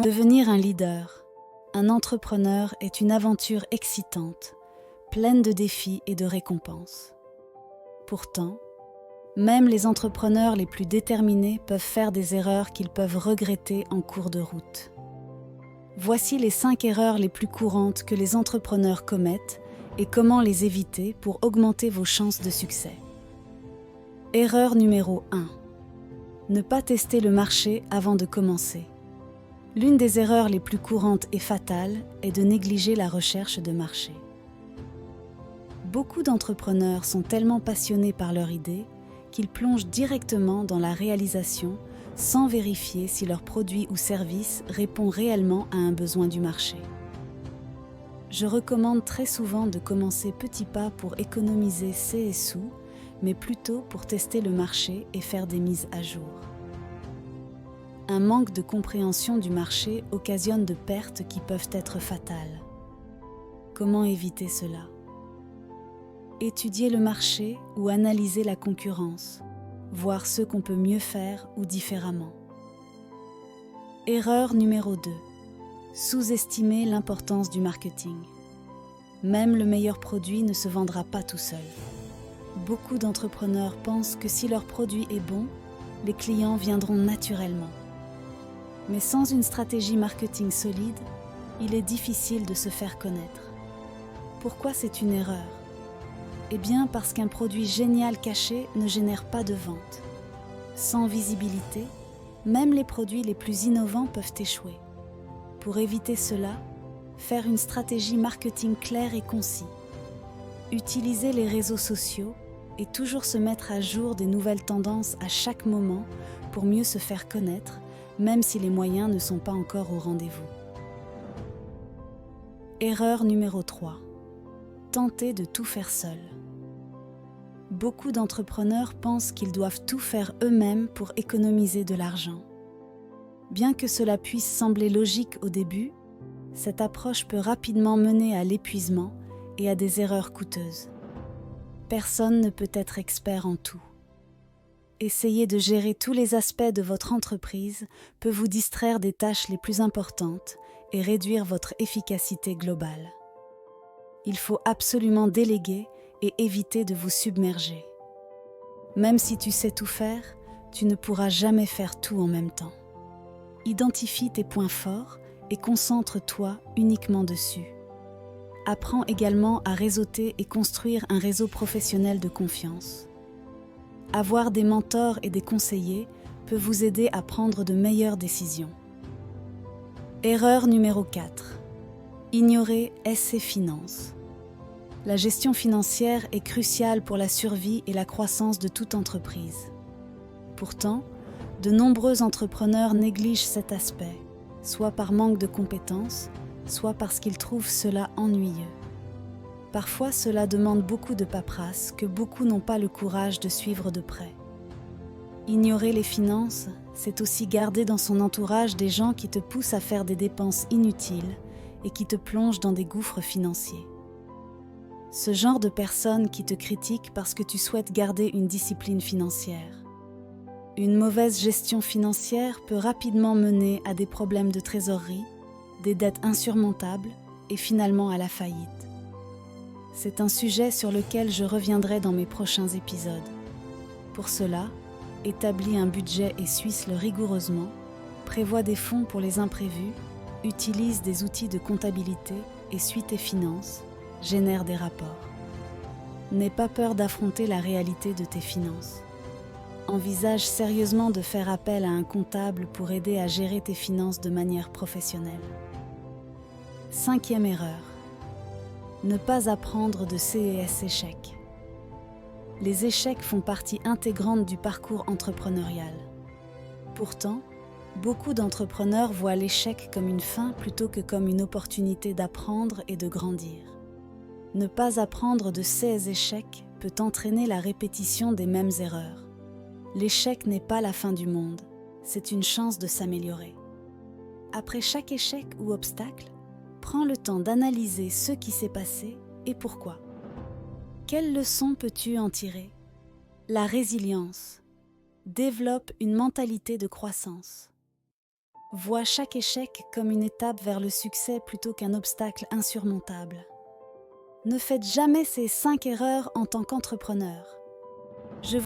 Devenir un leader, un entrepreneur est une aventure excitante, pleine de défis et de récompenses. Pourtant, même les entrepreneurs les plus déterminés peuvent faire des erreurs qu'ils peuvent regretter en cours de route. Voici les 5 erreurs les plus courantes que les entrepreneurs commettent et comment les éviter pour augmenter vos chances de succès. Erreur numéro 1. Ne pas tester le marché avant de commencer. L'une des erreurs les plus courantes et fatales est de négliger la recherche de marché. Beaucoup d'entrepreneurs sont tellement passionnés par leur idée qu'ils plongent directement dans la réalisation sans vérifier si leur produit ou service répond réellement à un besoin du marché. Je recommande très souvent de commencer petits pas pour économiser ses sous, mais plutôt pour tester le marché et faire des mises à jour. Un manque de compréhension du marché occasionne de pertes qui peuvent être fatales. Comment éviter cela ? Étudier le marché ou analyser la concurrence, voir ce qu'on peut mieux faire ou différemment. Erreur numéro 2. Sous-estimer l'importance du marketing. Même le meilleur produit ne se vendra pas tout seul. Beaucoup d'entrepreneurs pensent que si leur produit est bon, les clients viendront naturellement. Mais sans une stratégie marketing solide, il est difficile de se faire connaître. Pourquoi c'est une erreur ? Eh bien parce qu'un produit génial caché ne génère pas de vente. Sans visibilité, même les produits les plus innovants peuvent échouer. Pour éviter cela, faire une stratégie marketing claire et concise. Utiliser les réseaux sociaux et toujours se mettre à jour des nouvelles tendances à chaque moment pour mieux se faire connaître, même si les moyens ne sont pas encore au rendez-vous. Erreur numéro 3. Tenter de tout faire seul. Beaucoup d'entrepreneurs pensent qu'ils doivent tout faire eux-mêmes pour économiser de l'argent. Bien que cela puisse sembler logique au début, cette approche peut rapidement mener à l'épuisement et à des erreurs coûteuses. Personne ne peut être expert en tout. Essayer de gérer tous les aspects de votre entreprise peut vous distraire des tâches les plus importantes et réduire votre efficacité globale. Il faut absolument déléguer et éviter de vous submerger. Même si tu sais tout faire, tu ne pourras jamais faire tout en même temps. Identifie tes points forts et concentre-toi uniquement dessus. Apprends également à réseauter et construire un réseau professionnel de confiance. Avoir des mentors et des conseillers peut vous aider à prendre de meilleures décisions. Erreur numéro 4. Ignorer ses finances. La gestion financière est cruciale pour la survie et la croissance de toute entreprise. Pourtant, de nombreux entrepreneurs négligent cet aspect, soit par manque de compétences, soit parce qu'ils trouvent cela ennuyeux. Parfois, cela demande beaucoup de paperasse que beaucoup n'ont pas le courage de suivre de près. Ignorer les finances, c'est aussi garder dans son entourage des gens qui te poussent à faire des dépenses inutiles et qui te plongent dans des gouffres financiers. Ce genre de personnes qui te critiquent parce que tu souhaites garder une discipline financière. Une mauvaise gestion financière peut rapidement mener à des problèmes de trésorerie, des dettes insurmontables et finalement à la faillite. C'est un sujet sur lequel je reviendrai dans mes prochains épisodes. Pour cela, établis un budget et suis-le rigoureusement, prévois des fonds pour les imprévus, utilise des outils de comptabilité et suis tes finances, génère des rapports. N'aie pas peur d'affronter la réalité de tes finances. Envisage sérieusement de faire appel à un comptable pour aider à gérer tes finances de manière professionnelle. 5e erreur. Ne pas apprendre de ces échecs. Les échecs font partie intégrante du parcours entrepreneurial. Pourtant, beaucoup d'entrepreneurs voient l'échec comme une fin plutôt que comme une opportunité d'apprendre et de grandir. Ne pas apprendre de ces échecs peut entraîner la répétition des mêmes erreurs. L'échec n'est pas la fin du monde, c'est une chance de s'améliorer. Après chaque échec ou obstacle, prends le temps d'analyser ce qui s'est passé et pourquoi. Quelles leçons peux-tu en tirer ? La résilience. Développe une mentalité de croissance. Vois chaque échec comme une étape vers le succès plutôt qu'un obstacle insurmontable. Ne faites jamais ces 5 erreurs en tant qu'entrepreneur. Je